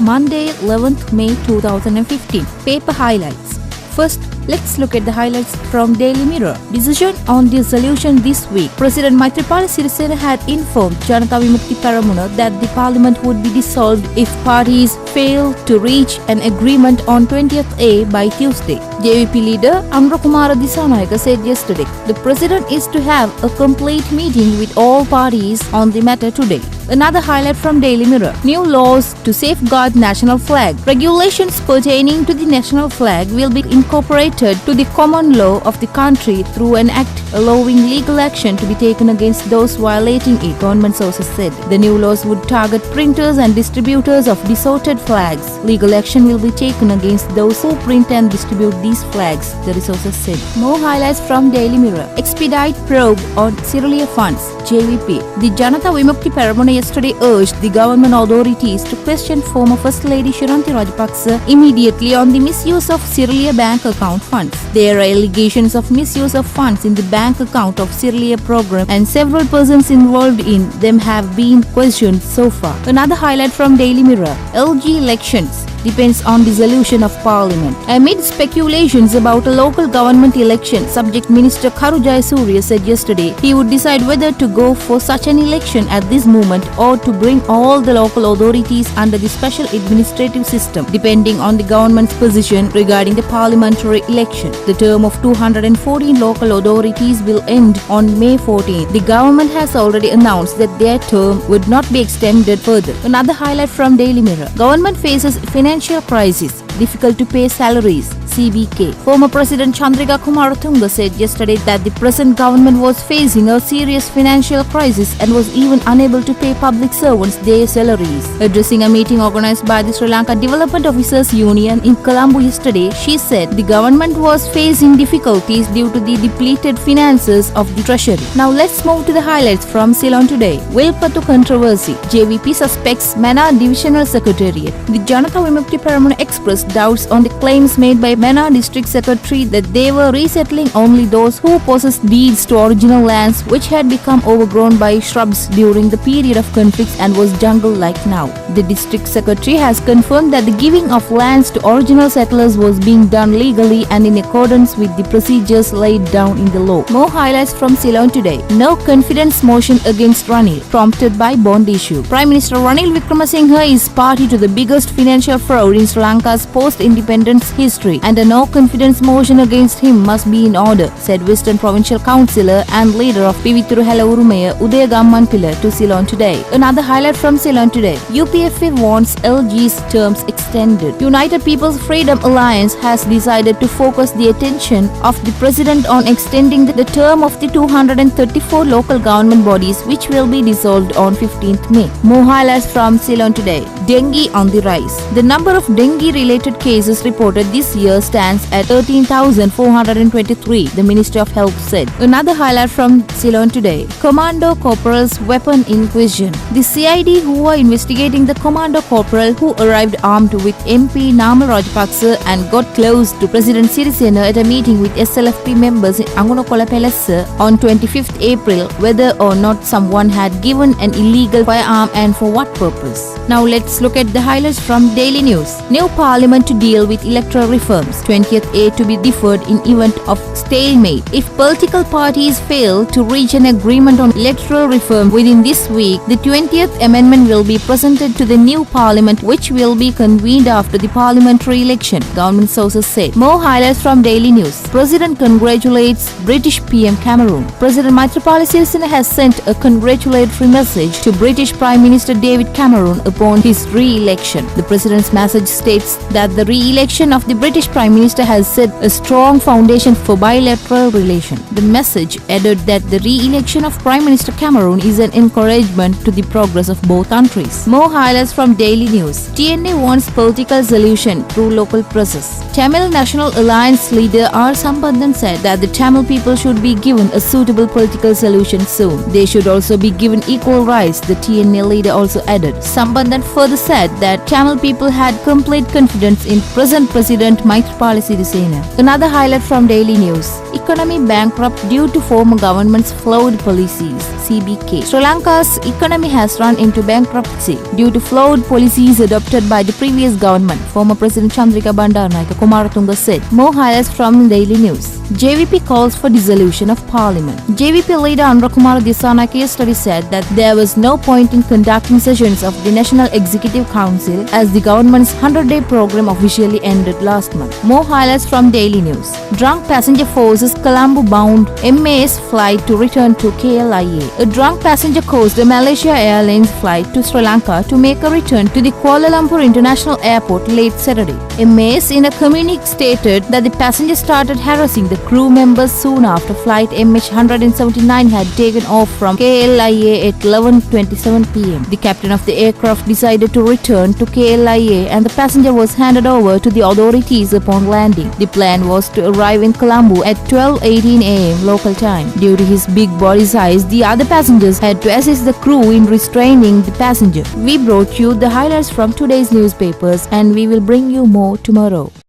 Monday, 11th May 2015. Paper highlights. First, let's look at the highlights from Daily Mirror. Decision on dissolution this week. President Maithripala Sirisena had informed Janatha Vimukthi Peramuna that the parliament would be dissolved if parties fail to reach an agreement on 20th A by Tuesday. JVP leader Amrakumara Disanayaka said yesterday, the president is to have a complete meeting with all parties on the matter today. Another highlight from Daily Mirror. New laws to safeguard national flag. Regulations pertaining to the national flag will be incorporated to the common law of the country through an act allowing legal action to be taken against those violating it, government sources said. The new laws would target printers and distributors of distorted flags. Legal action will be taken against those who print and distribute these flags, the resources said. More highlights from Daily Mirror. Expedite probe on Siriliya funds. JVP. The Janatha Vimukthi Peramuna yesterday urged the government authorities to question former First Lady Shanti Rajapaksa immediately on the misuse of Siriliya bank account funds. There are allegations of misuse of funds in the bank account of Siriliya program and several persons involved in them have been questioned so far. Another highlight from Daily Mirror. LG elections depends on dissolution of parliament. Amid speculations about a local government election, Subject Minister Karu Jayasuriya said yesterday he would decide whether to go for such an election at this moment or to bring all the local authorities under the special administrative system, depending on the government's position regarding the parliamentary election. The term of 214 local authorities will end on May 14. The government has already announced that their term would not be extended further. Another highlight from Daily Mirror. Government faces financial crisis, difficult to pay salaries, CBK. Former President Chandrika Kumaratunga said yesterday that the present government was facing a serious financial crisis and was even unable to pay public servants their salaries. Addressing a meeting organized by the Sri Lanka Development Officers Union in Colombo yesterday, she said the government was facing difficulties due to the depleted finances of the treasury. Now let's move to the highlights from Ceylon today. Wilpattu controversy. JVP suspects Mana Divisional Secretariat. The Janatha Vimukthi Peramuna expressed doubts on the claims made by Mana District Secretary that they were resettling only those who possessed deeds to original lands which had become overgrown by shrubs during the period of conflicts and was jungle-like now. The District Secretary has confirmed that the giving of lands to original settlers was being done legally and in accordance with the procedures laid down in the law. More highlights from Ceylon today. No confidence motion against Ranil, prompted by bond issue. Prime Minister Ranil Wickremesinghe is party to the biggest financial fraud in Sri Lanka's post-independence history, and a no-confidence motion against him must be in order, said Western Provincial Councillor and leader of Pivithuru Hela Urumaya Udaya Gammanpila to Ceylon today. Another highlight from Ceylon today. UPFA wants LG's terms extended. United People's Freedom Alliance has decided to focus the attention of the President on extending the term of the 234 local government bodies which will be dissolved on 15th May. More highlights from Ceylon today. Dengue on the rise. The number of dengue-related cases reported this year stands at 13,423, the Ministry of Health said. Another highlight from Ceylon today. Commando Corporal's weapon in question. The CID who are investigating the Commando Corporal who arrived armed with MP Namal Rajapaksa and got close to President Sirisena at a meeting with SLFP members in Angunakola Palassa on 25th April, whether or not someone had given an illegal firearm and for what purpose. Now let's look at the highlights from Daily News. New Parliament to deal with electoral reforms. 20th A to be deferred in event of stalemate. If political parties fail to reach an agreement on electoral reform within this week, the 20th Amendment will be presented to the new Parliament which will be convened after the parliamentary election, government sources said. More highlights from Daily News. President congratulates British PM Cameron. President Maithripala Sirisena has sent a congratulatory message to British Prime Minister David Cameron upon his re-election. The President's message states that the re-election of the British Prime Minister has set a strong foundation for bilateral relations. The message added that the re-election of Prime Minister Cameron is an encouragement to the progress of both countries. More highlights from Daily News. TNA wants political solution through local process. Tamil National Alliance leader R. Sampanthan said that the Tamil people should be given a suitable political solution soon. They should also be given equal rights, the TNA leader also added. Sampanthan further said that Tamil people had complete confidence in present President Maithripala Sirisena. Another highlight from Daily News. economy bankrupt due to former government's flawed policies. CBK. Sri Lanka's economy has run into bankruptcy due to flawed policies adopted by the previous government, former President Chandrika Bandaranaike Kumaratunga said. More highlights from Daily News. JVP calls for dissolution of parliament. JVP leader Anura Kumara Dissanayake yesterday said that there was no point in conducting sessions of the National Executive Council as the government's 100-day program officially ended last month. More highlights from Daily News. Drunk passenger forces Colombo-bound MAS flight to return to KLIA. A drunk passenger caused a Malaysia Airlines flight to Sri Lanka to make a return to the Kuala Lumpur International Airport late Saturday. MAS in a communique stated that the passenger started harassing the crew members soon after flight MH179 had taken off from KLIA at 11:27 pm. The captain of the aircraft decided to return to KLIA and the passenger was handed over to the authorities upon landing. The plan was to arrive in Colombo at 12:18 am local time. Due to his big body size, the other passengers had to assist the crew in restraining the passenger. We brought you the highlights from today's newspapers and we will bring you more tomorrow.